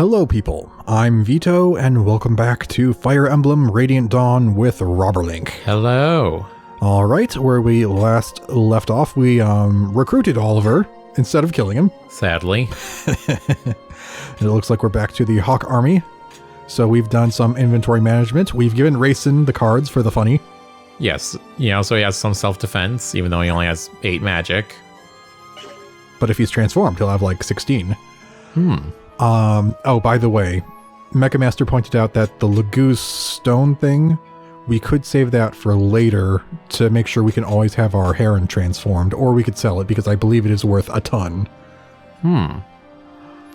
Hello people, I'm Vito, and welcome back to Fire Emblem Radiant Dawn with Robberlink. Hello. Alright, where we last left off, we recruited Oliver instead of killing him. Sadly. It looks like we're back to the Hawk Army. So we've done some inventory management. We've given Rayson the cards for the funny. Yes, so he has some self-defense, even though he only has 8 magic. But if he's transformed, he'll have like 16. Oh, by the way, Mecha Master pointed out that the Lagoose stone thing, we could save that for later to make sure we can always have our Heron transformed, or we could sell it because I believe it is worth a ton.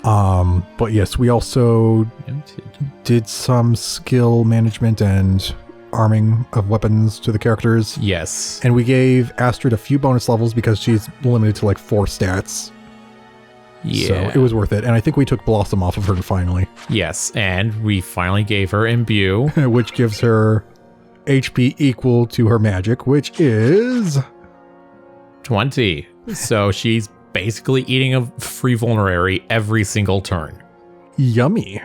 But yes, we also did some skill management and arming of weapons to the characters. Yes. And we gave Astrid a few bonus levels because she's limited to like 4 stats. Yeah. So it was worth it. And I think we took Blossom off of her finally. Yes, and we finally gave her Imbue. Which gives her HP equal to her magic, which is 20. So she's basically eating a free vulnerary every single turn. yummy.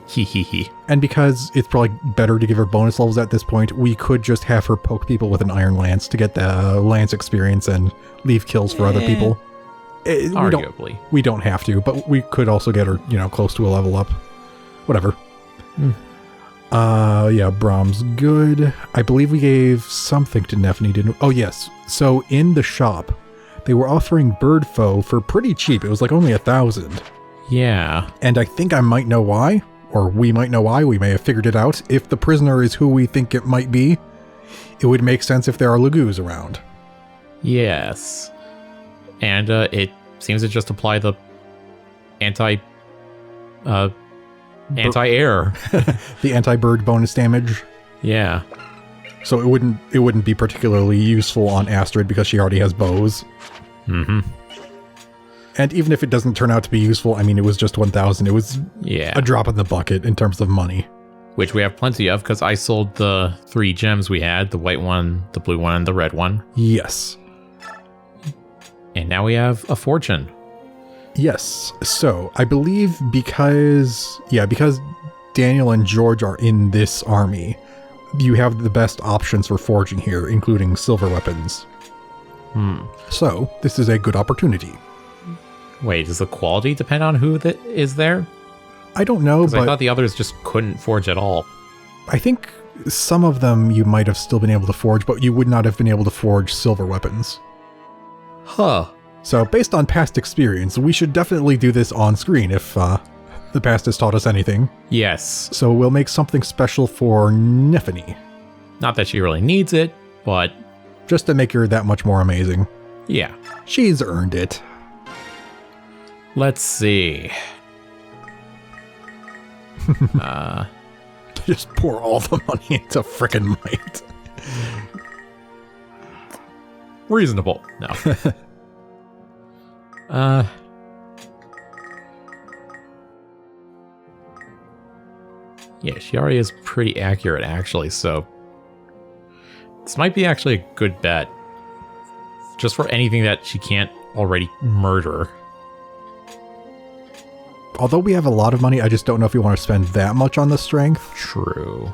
Hee. And because it's probably better to give her bonus levels at this point, we could just have her poke people with an Iron Lance to get the Lance experience and leave kills for other people. Arguably. We don't have to, but we could also get her, close to a level up. Whatever. Yeah, Brahm's good. I believe we gave something to Nephany, didn't we? Oh, yes. So in the shop, they were offering Bird Foe for pretty cheap. It was like only 1,000. Yeah. And I think I might know why, or we might know why. We may have figured it out. If the prisoner is who we think it might be, it would make sense if there are Lagoos around. Yes. And it seems to just apply the anti-air. The anti-bird bonus damage. Yeah. So it wouldn't be particularly useful on Astrid because she already has bows. And even if it doesn't turn out to be useful, I mean, it was just 1,000. It was a drop in the bucket in terms of money. Which we have plenty of because I sold the 3 gems we had, the white one, the blue one, and the red one. Yes. And now we have a fortune. Yes. So I believe because Daniel and George are in this army, you have the best options for forging here, including silver weapons. So this is a good opportunity. Wait, does the quality depend on who that is there? I don't know, but I thought the others just couldn't forge at all. I think some of them you might have still been able to forge, but you would not have been able to forge silver weapons. Huh. So based on past experience, we should definitely do this on screen if the past has taught us anything. Yes. So we'll make something special for Nephany. Not that she really needs it, but just to make her that much more amazing. Yeah. She's earned it. Let's see. Just pour all the money into frickin' might. Reasonable. No. Yeah, she already is pretty accurate, actually, so this might be actually a good bet. Just for anything that she can't already murder. Although we have a lot of money, I just don't know if we want to spend that much on the strength. True.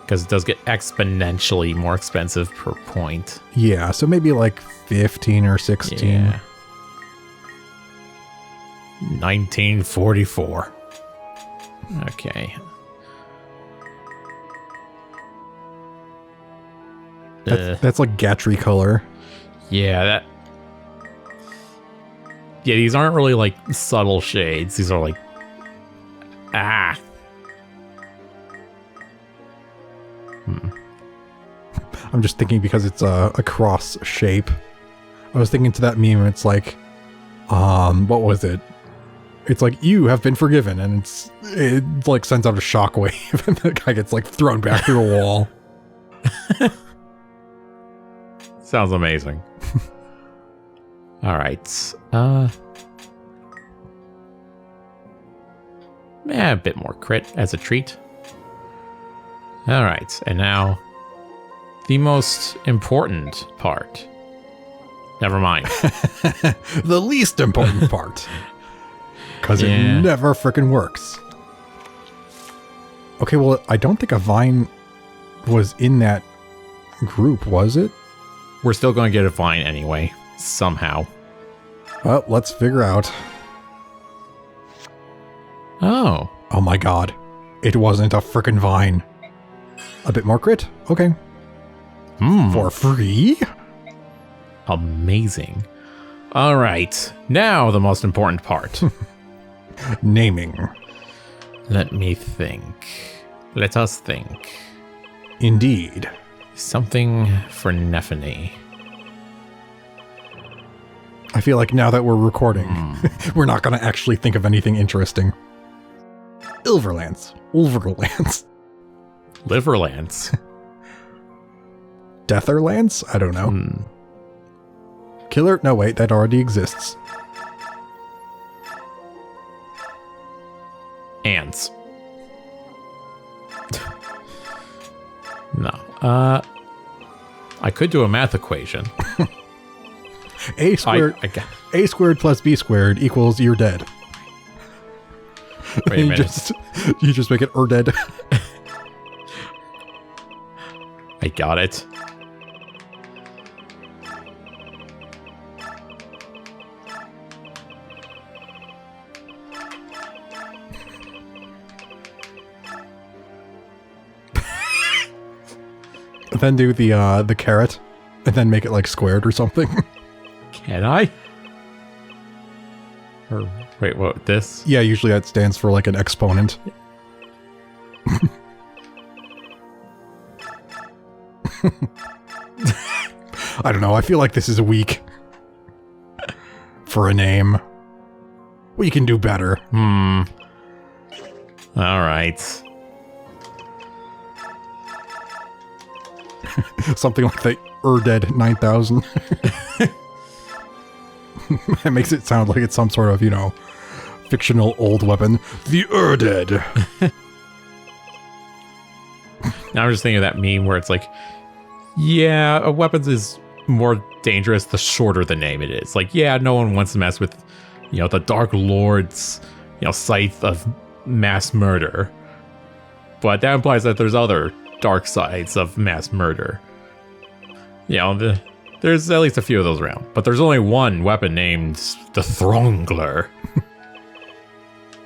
Because it does get exponentially more expensive per point. Yeah, so maybe like 15 or 16. Yeah. 1944. Okay. That's like Gatry color. Yeah, these aren't really like subtle shades. These are like... I'm just thinking because it's a cross shape. I was thinking to that meme, it's like, what was it? It's like, you have been forgiven, and it like sends out a shockwave, and the guy gets like thrown back through a wall. Sounds amazing. All right. A bit more crit as a treat. All right, and now the most important part. Never mind. The least important part. because it never frickin' works. Okay, well, I don't think a vine was in that group, was it? We're still going to get a vine anyway, somehow. Well, let's figure out. Oh. Oh my god. It wasn't a frickin' vine. A bit more crit? Okay. For free? Amazing. All right. Now the most important part. Naming. Let me think. Let us think. Indeed. Something for Nephany. I feel like now that we're recording, we're not going to actually think of anything interesting. Ilverlance. Ulverlance. Liverlance. Deatherlance? I don't know. Killer? No, wait, that already exists. Ants. No. I could do a math equation. A squared plus B squared equals you're dead. Wait a minute. You just make it dead. I got it. Then do the carrot, and then make it like squared or something. Can I? Or wait, what? This? Yeah, usually that stands for like an exponent. I don't know. I feel like this is weak for a name. We can do better. All right. Something like the Urded 9000. That makes it sound like it's some sort of, fictional old weapon. The Urded. Now I'm just thinking of that meme where it's like, yeah, a weapon is more dangerous the shorter the name it is. Like, yeah, no one wants to mess with, the Dark Lord's, scythe of mass murder. But that implies that there's other dark sides of mass murder. There's at least a few of those around. But there's only one weapon named the Throngler.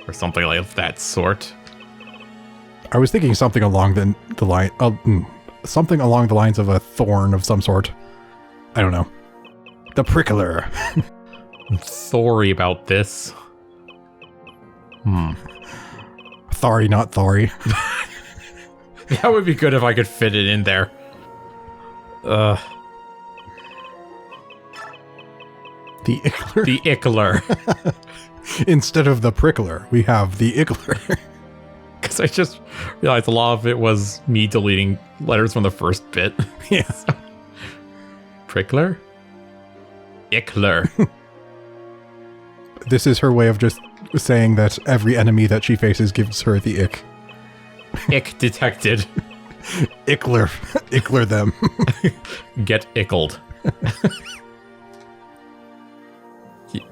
Or something like that sort. I was thinking something along the line, something along the lines of a thorn of some sort. I don't know. The Prickler. I'm sorry about this. Thari, not Thari. That would be good if I could fit it in there. The Ickler. The Ickler. Instead of the Prickler, we have the Ickler. Because I just realized a lot of it was me deleting letters from the first bit. Yeah. Prickler? Ickler. This is her way of just saying that every enemy that she faces gives her the ick. Ick detected. Ickler. Ickler them. Get ickled.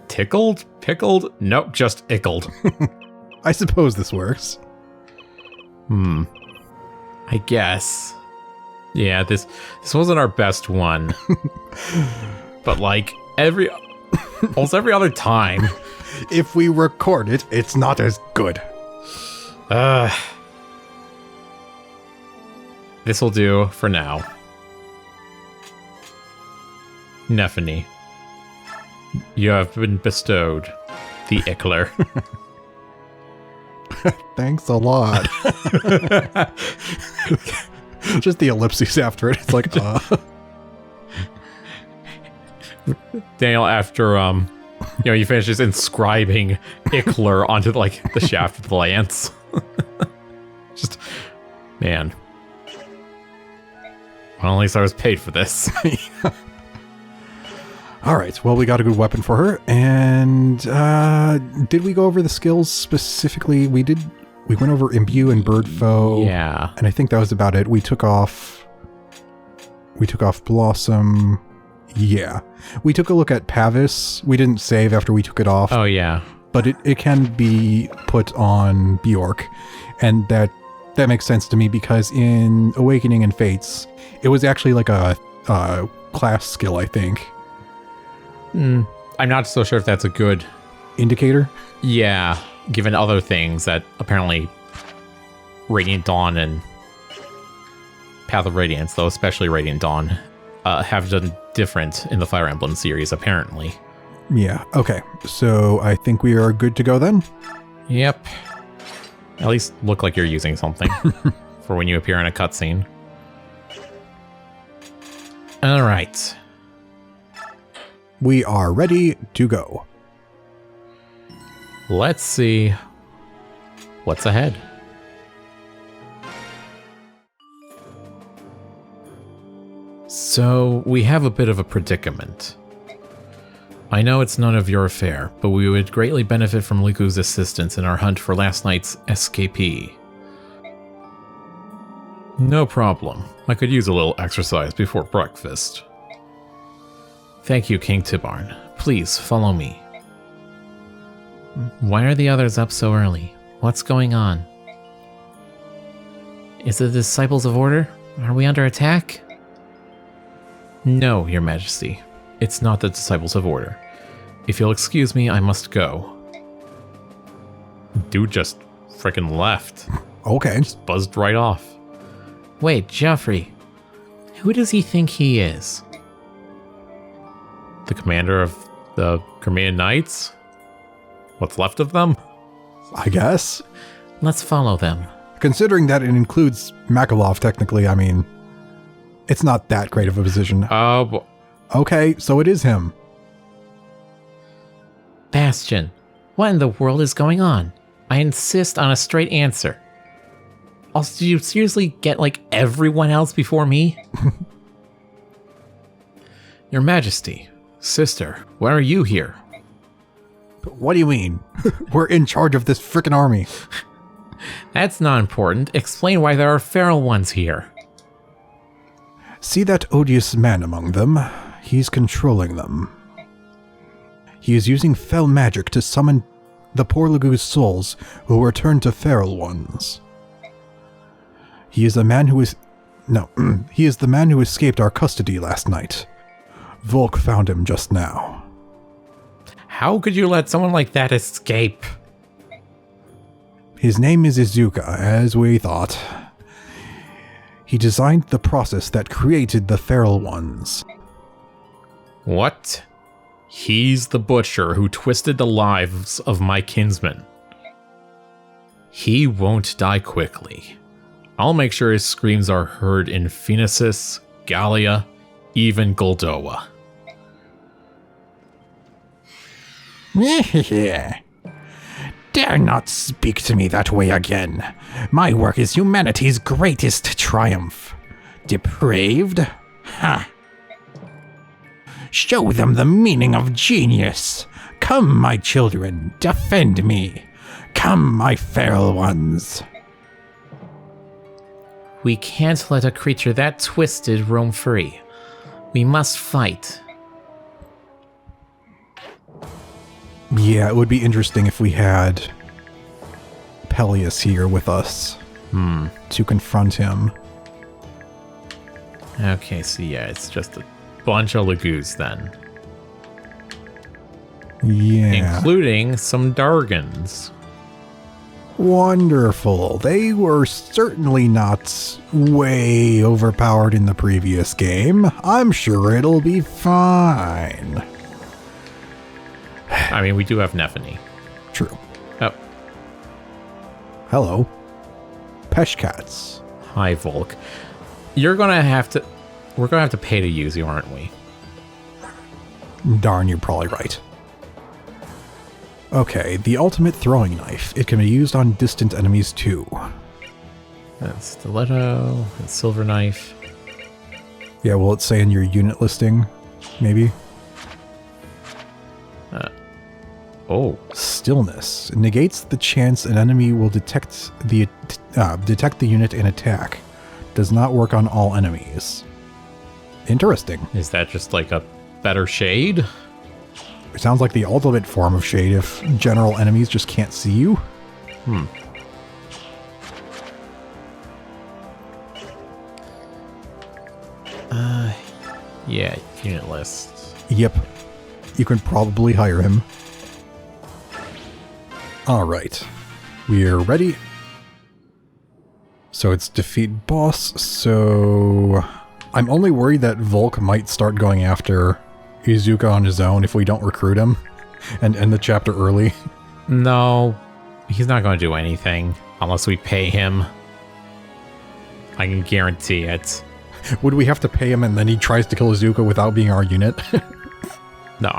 Tickled? Pickled? Nope, just ickled. I suppose this works. I guess. Yeah, this wasn't our best one. But like almost every other time. If we record it, it's not as good. This'll do for now. Nephany, you have been bestowed the Ickler. Thanks a lot. Just the ellipses after it. It's like, Daniel, after he finishes inscribing Ickler onto the shaft of the lance. Just, man. Well, at least I was paid for this. All right. Well, we got a good weapon for her. And did we go over the skills specifically? We did. We went over Imbue and Bird Foe. Yeah. And I think that was about it. We took off Blossom. Yeah. We took a look at Pavis. We didn't save after we took it off. Oh, yeah. but it can be put on Bjork, and that makes sense to me because in Awakening and Fates, it was actually like a class skill, I think. I'm not so sure if that's a good indicator. Yeah, given other things that apparently Radiant Dawn and Path of Radiance, though especially Radiant Dawn, have done different in the Fire Emblem series, apparently. Yeah, okay. So I think we are good to go then? Yep. At least look like you're using something for when you appear in a cutscene. All right. We are ready to go. Let's see what's ahead. So, we have a bit of a predicament. I know it's none of your affair, but we would greatly benefit from Liku's assistance in our hunt for last night's escapee. No problem. I could use a little exercise before breakfast. Thank you, King Tibarn. Please, follow me. Why are the others up so early? What's going on? Is it the Disciples of Order? Are we under attack? No, Your Majesty. It's not the Disciples of Order. If you'll excuse me, I must go. Dude just frickin' left. Okay. Just buzzed right off. Wait, Joffrey. Who does he think he is? The commander of the Crimean Knights? What's left of them? I guess. Let's follow them. Considering that it includes Makalov, technically, I mean, it's not that great of a position. Okay, so it is him. Bastion, what in the world is going on? I insist on a straight answer. Also, did you seriously get, like, everyone else before me? Your Majesty, sister, why are you here? What do you mean? We're in charge of this frickin' army. That's not important. Explain why there are feral ones here. See that odious man among them? He's controlling them. He is using fell magic to summon the poor Lagu's souls who will return to feral ones. He is the man who is... No, he is the man who escaped our custody last night. Volk found him just now. How could you let someone like that escape? His name is Izuka, as we thought. He designed the process that created the feral ones. What? He's the butcher who twisted the lives of my kinsmen. He won't die quickly. I'll make sure his screams are heard in Phoenicis, Gallia, even Goldoa. Dare not speak to me that way again. My work is humanity's greatest triumph. Depraved? Ha! Show them the meaning of genius. Come, my children, defend me. Come, my feral ones. We can't let a creature that twisted roam free. We must fight. Yeah, it would be interesting if we had Peleus here with us to confront him. Okay, so yeah, it's just a bunch of Lagus then. Yeah. Including some Dargans. Wonderful. They were certainly not way overpowered in the previous game. I'm sure it'll be fine. I mean, we do have Nephany. True. Oh. Hello. Peshcats. Hi, Volk. We're gonna have to pay to use you, aren't we? Darn, you're probably right. Okay, the ultimate throwing knife. It can be used on distant enemies too. Stiletto, and silver knife. Yeah, will it say in your unit listing? Maybe? Stillness. It negates the chance an enemy will detect the unit and attack. Does not work on all enemies. Interesting. Is that just like a better shade? It sounds like the ultimate form of shade if general enemies just can't see you. Yeah, unit list. Yep. You can probably hire him. Alright. We're ready. So it's defeat boss, so... I'm only worried that Volk might start going after Izuka on his own if we don't recruit him and end the chapter early. No, he's not going to do anything unless we pay him. I can guarantee it. Would we have to pay him and then he tries to kill Izuka without being our unit? No,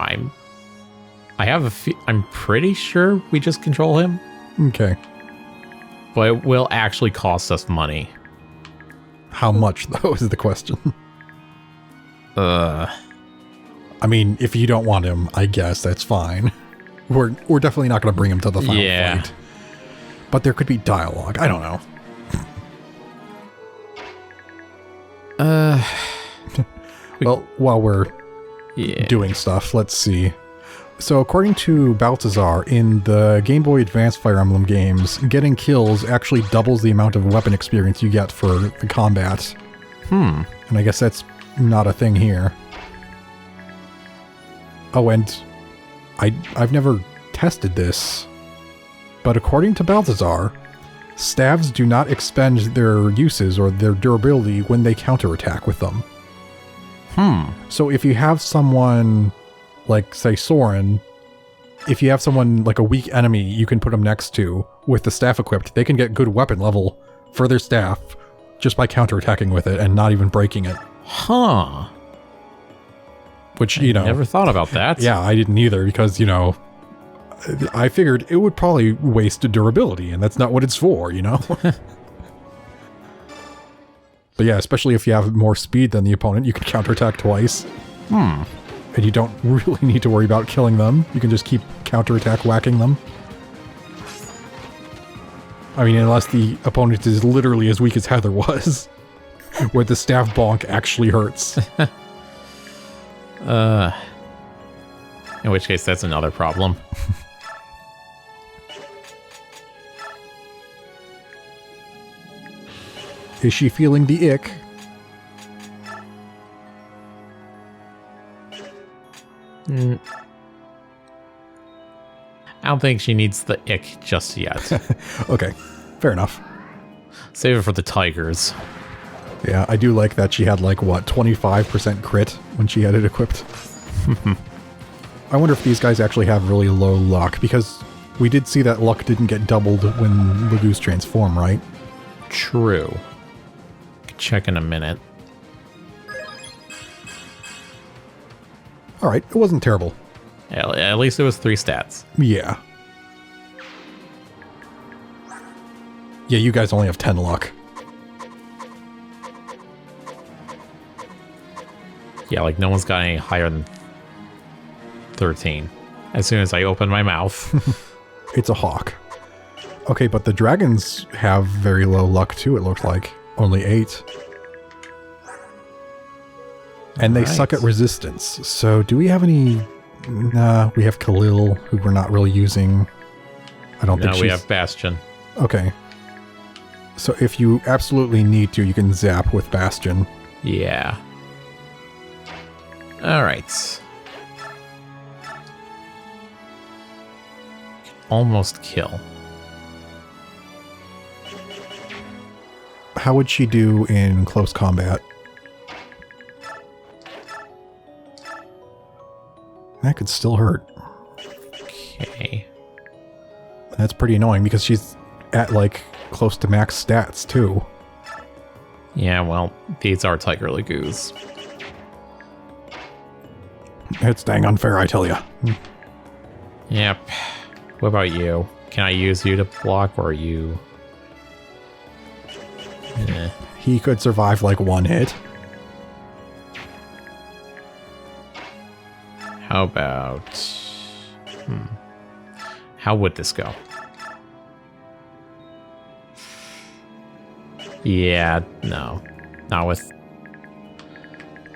I'm pretty sure we just control him. Okay. But it will actually cost us money. How much, though, is the question. I mean, if you don't want him, I guess that's fine. We're definitely not going to bring him to the final fight. But there could be dialogue. I don't know. Well, while we're doing stuff, let's see. So according to Balthazar, in the Game Boy Advance Fire Emblem games, getting kills actually doubles the amount of weapon experience you get for the combat. And I guess that's not a thing here. Oh, and I've never tested this, but according to Balthazar, staves do not expend their uses or their durability when they counterattack with them. So if you have someone, like, say, Soren, if you have someone, like a weak enemy you can put them next to with the staff equipped, they can get good weapon level for their staff just by counterattacking with it and not even breaking it. Which, you know... Never thought about that. Yeah, I didn't either, because, you know, I figured it would probably waste durability, and that's not what it's for, you know? But yeah, especially if you have more speed than the opponent, you can counterattack twice. And you don't really need to worry about killing them. You can just keep counterattack whacking them. I mean, unless the opponent is literally as weak as Heather was, where the staff bonk actually hurts. In which case, that's another problem. Is she feeling the ick? I don't think she needs the ick just yet. Okay, fair enough. Save it for the tigers. Yeah, I do like that she had, like, what, 25% crit when she had it equipped. I wonder if these guys actually have really low luck, because we did see that luck didn't get doubled when Legoose transformed, right? True. Check in a minute. Alright, it wasn't terrible. At least it was 3 stats. Yeah. Yeah, you guys only have 10 luck. Yeah, like no one's got any higher than 13. As soon as I open my mouth. It's a hawk. Okay, but the dragons have very low luck too, it looks like. Only 8. And they suck at resistance. So do we have any... Nah, we have Khalil, who we're not really using. I don't think she's... No, we have Bastion. Okay. So if you absolutely need to, you can zap with Bastion. Yeah. Alright. Almost kill. How would she do in close combat? That could still hurt. Okay. That's pretty annoying because she's at, like, close to max stats, too. Yeah, well, these are Tiger Lagoos. It's dang unfair, I tell ya. Yep. What about you? Can I use you to block, or are you... He could survive, like, one hit. How about... How would this go? Yeah, no. Not with...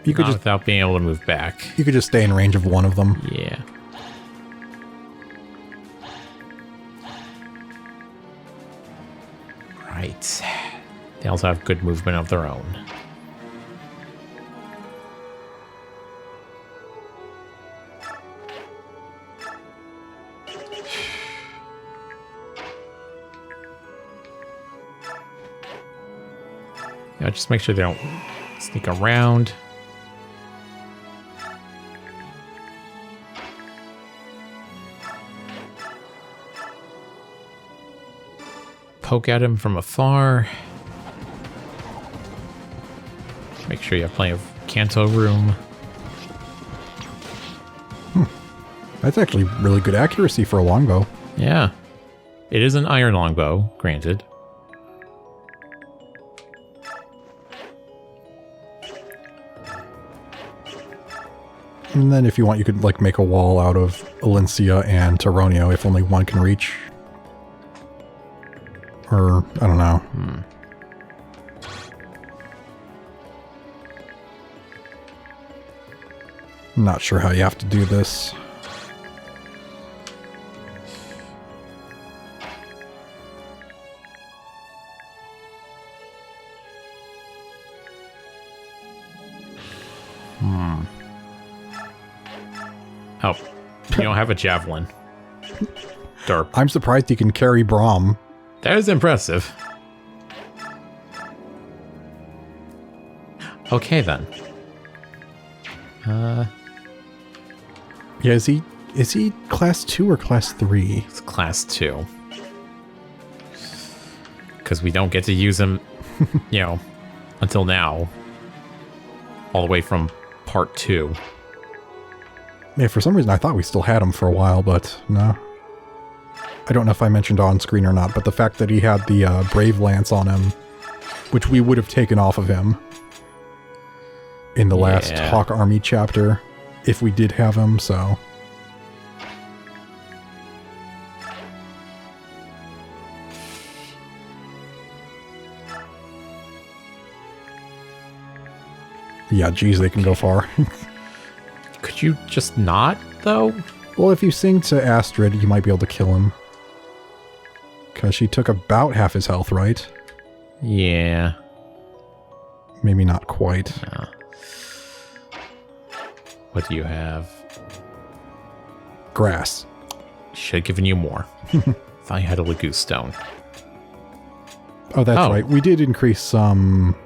You could not just without being able to move back. You could just stay in range of one of them. Yeah. Right. They also have good movement of their own. Yeah, just make sure they don't sneak around. Poke at him from afar. Make sure you have plenty of Kanto room. That's actually really good accuracy for a longbow. Yeah. It is an iron longbow, granted. And then if you want, you could like make a wall out of Elincia and Taronio if only one can reach. Or, I don't know. I'm not sure how you have to do this. Oh, you don't have a javelin. Derp. I'm surprised he can carry Braum. That is impressive. Okay, then. Yeah, is he class 2 or class 3? It's class 2. Because we don't get to use him, you know, until now. All the way from part 2. Yeah, for some reason I thought we still had him for a while, but no. I don't know if I mentioned on screen or not, but the fact that he had the Brave Lance on him, which we would have taken off of him in the last Hawk Army chapter, if we did have him, so... Yeah, geez, they can go far. Could you just not, though? Well, if you sing to Astrid, you might be able to kill him. Because she took about half his health, right? Yeah. Maybe not quite. No. What do you have? Grass. Should have given you more. If I had a Lagoose Stone. Oh, that's right. We did increase some...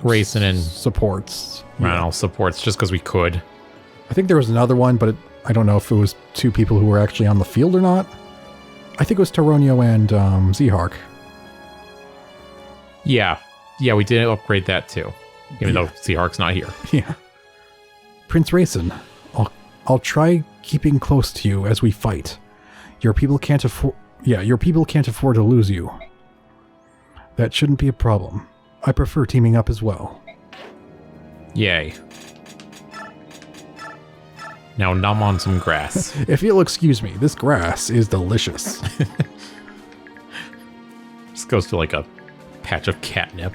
Racing and supports. Supports just because we could. I think there was another one, but I don't know if it was 2 people who were actually on the field or not. I think it was Taronio and Zehark. Yeah. Yeah, we did upgrade that too. Even though Zehark's not here. Yeah. Prince Racin, I'll try keeping close to you as we fight. Your people can't afford to lose you. That shouldn't be a problem. I prefer teaming up as well. Yay. Now numb on some grass. If you'll excuse me, this grass is delicious. Just goes to like a patch of catnip.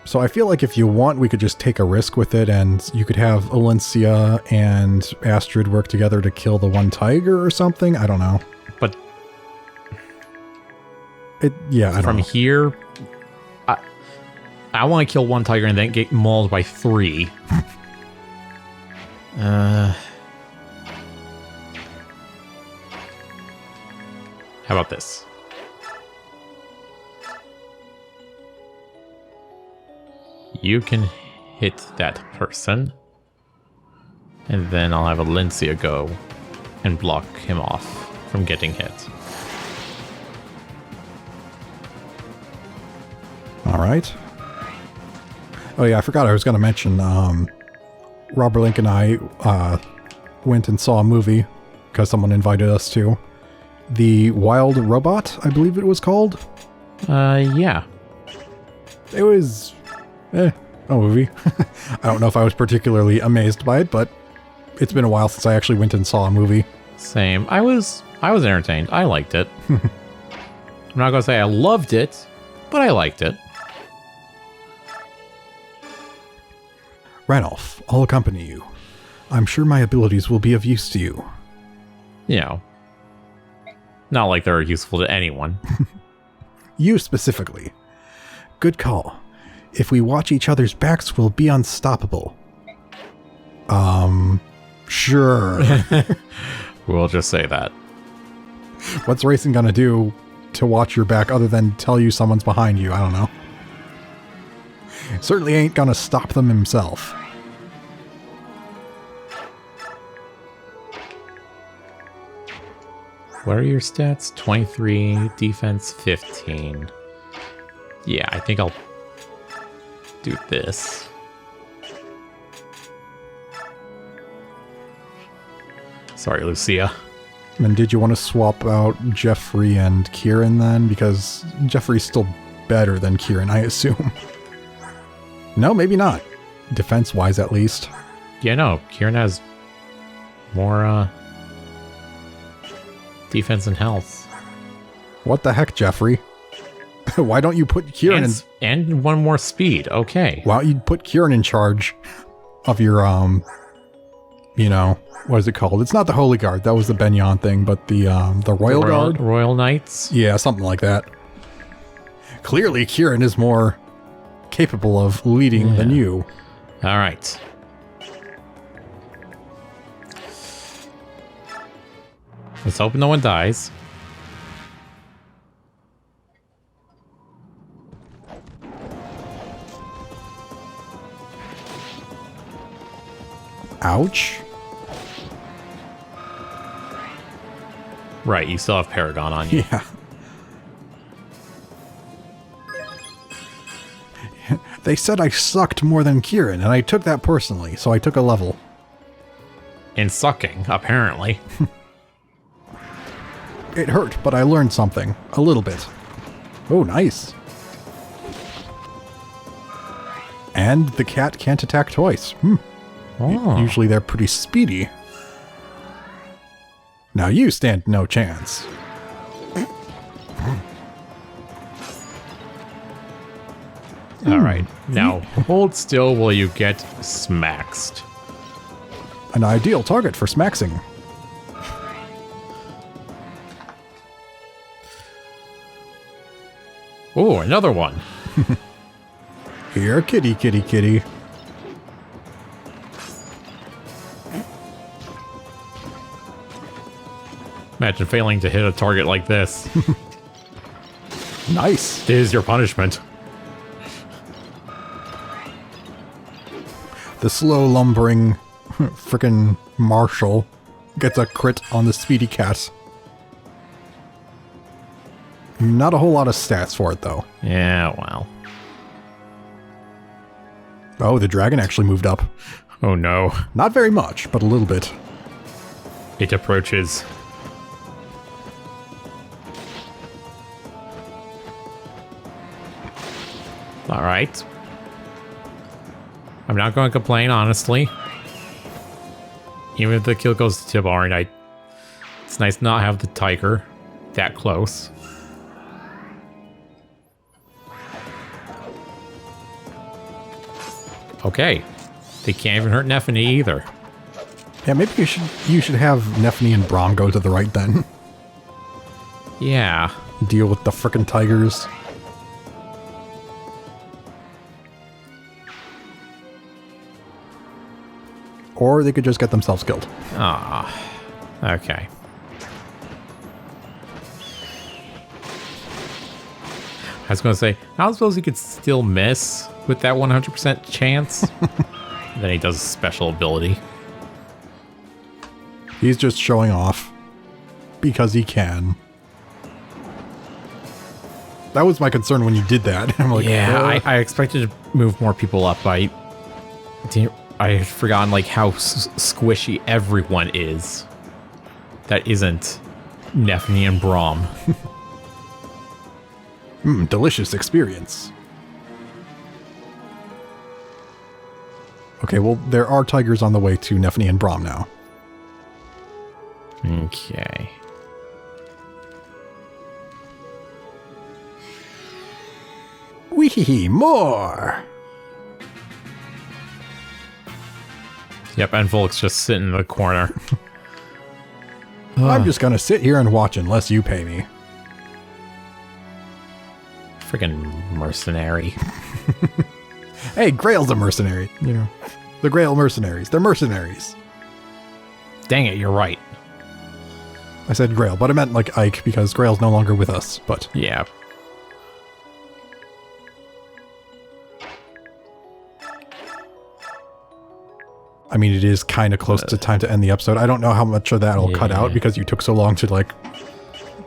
So I feel like if you want, we could just take a risk with it, and you could have Elincia and Astrid work together to kill the one tiger or something. I don't know. But I don't know. Here, I want to kill one tiger and then get mauled by 3. How about this? You can hit that person, and then I'll have Elincia go and block him off from getting hit. All right. Oh yeah, I forgot I was going to mention, Robert Link and I went and saw a movie, because someone invited us to. The Wild Robot, I believe it was called. Yeah. It was... a movie. I don't know if I was particularly amazed by it, but it's been a while since I actually went and saw a movie. Same. I was entertained. I liked it. I'm not going to say I loved it, but I liked it. Ranulph, I'll accompany you. I'm sure my abilities will be of use to you. You know, not like they're useful to anyone. You specifically. Good call. If we watch each other's backs, we'll be unstoppable. Sure. We'll just say that. What's Racing gonna do to watch your back other than tell you someone's behind you? I don't know. Certainly ain't gonna stop them himself. What are your stats? 23, defense 15. Yeah, I think I'll do this. Sorry, Lucia. And did you want to swap out Jeffrey and Kieran then? Because Jeffrey's still better than Kieran, I assume. No, maybe not. Defense-wise, at least. Yeah, no, Kieran has more, defense and health. What the heck, Jeffrey? Why don't you put Kieran and one more speed, okay. Why don't you put Kieran in charge of your, you know, what is it called? It's not the Holy Guard, that was the Benyon thing, but the Royal Guard? Royal Knights? Yeah, something like that. Clearly, Kieran is more capable of leading than you. Alright. Let's hope no one dies. Ouch. Right, you still have Paragon on you. Yeah. They said I sucked more than Kieran, and I took that personally, so I took a level. In sucking, apparently. It hurt, but I learned something. A little bit. Oh, nice. And the cat can't attack twice. Oh. Usually they're pretty speedy. Now you stand no chance. Alright, now hold still while you get smaxed. An ideal target for smaxing. Oh, another one. Here, kitty, kitty, kitty. Imagine failing to hit a target like this. Nice. This is your punishment. The slow lumbering frickin' Marshal gets a crit on the speedy cat. Not a whole lot of stats for it, though. Yeah, well. Oh, the dragon actually moved up. Oh no. Not very much, but a little bit. It approaches. Alright. I'm not going to complain, honestly. Even if the kill goes to Tibarn, it's nice to not have the tiger that close. Okay. They can't even hurt Nephany either. Yeah, maybe you should have Nephany and Braum go to the right then. Yeah. Deal with the frickin' tigers. Or they could just get themselves killed. Ah. Okay. I was going to say, I suppose he could still miss with that 100% chance. Then he does a special ability. He's just showing off. Because he can. That was my concern when you did that. I'm like, yeah, I expected to move more people up. I had forgotten like how squishy everyone is. That isn't Nephany and Braum. Delicious experience. Okay, well, there are tigers on the way to Nephany and Braum now. Okay. Wee-hee-hee, more! Yep, and Volk's just sitting in the corner. I'm just gonna sit here and watch unless you pay me. Freaking mercenary. Hey, Grail's a mercenary. You know, the Grail mercenaries. They're mercenaries. Dang it, you're right. I said Grail, but I meant like Ike because Grail's no longer with us, but... Yeah. I mean, it is kind of close to time to end the episode. I don't know how much of that will cut out because you took so long to, like,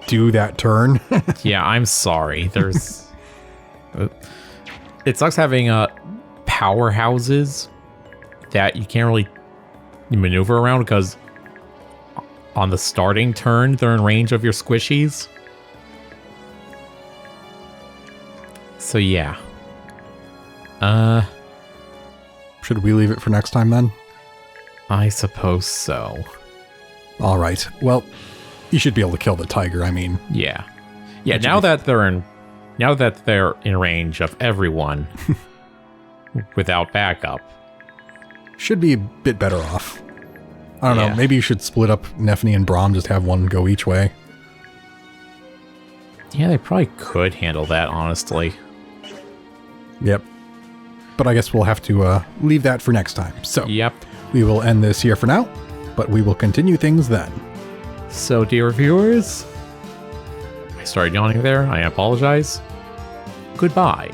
do that turn. Yeah, I'm sorry. There's... It sucks having powerhouses that you can't really maneuver around because on the starting turn, they're in range of your squishies. So, yeah. Should we leave it for next time, then? I suppose so. All right. Well, you should be able to kill the tiger, I mean. Yeah. Yeah, now that they're in range of everyone without backup. Should be a bit better off. I don't know, Yeah. maybe you should split up Nephany and Braum, just have one go each way. Yeah, they probably could handle that, honestly. Yep. But I guess we'll have to leave that for next time. So, Yep. we will end this here for now, but we will continue things then. So, dear viewers, I started yawning there. I apologize. Goodbye.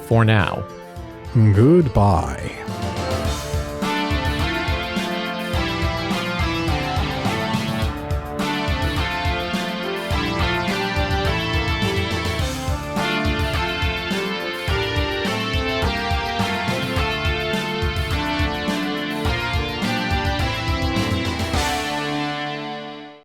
For now. Goodbye.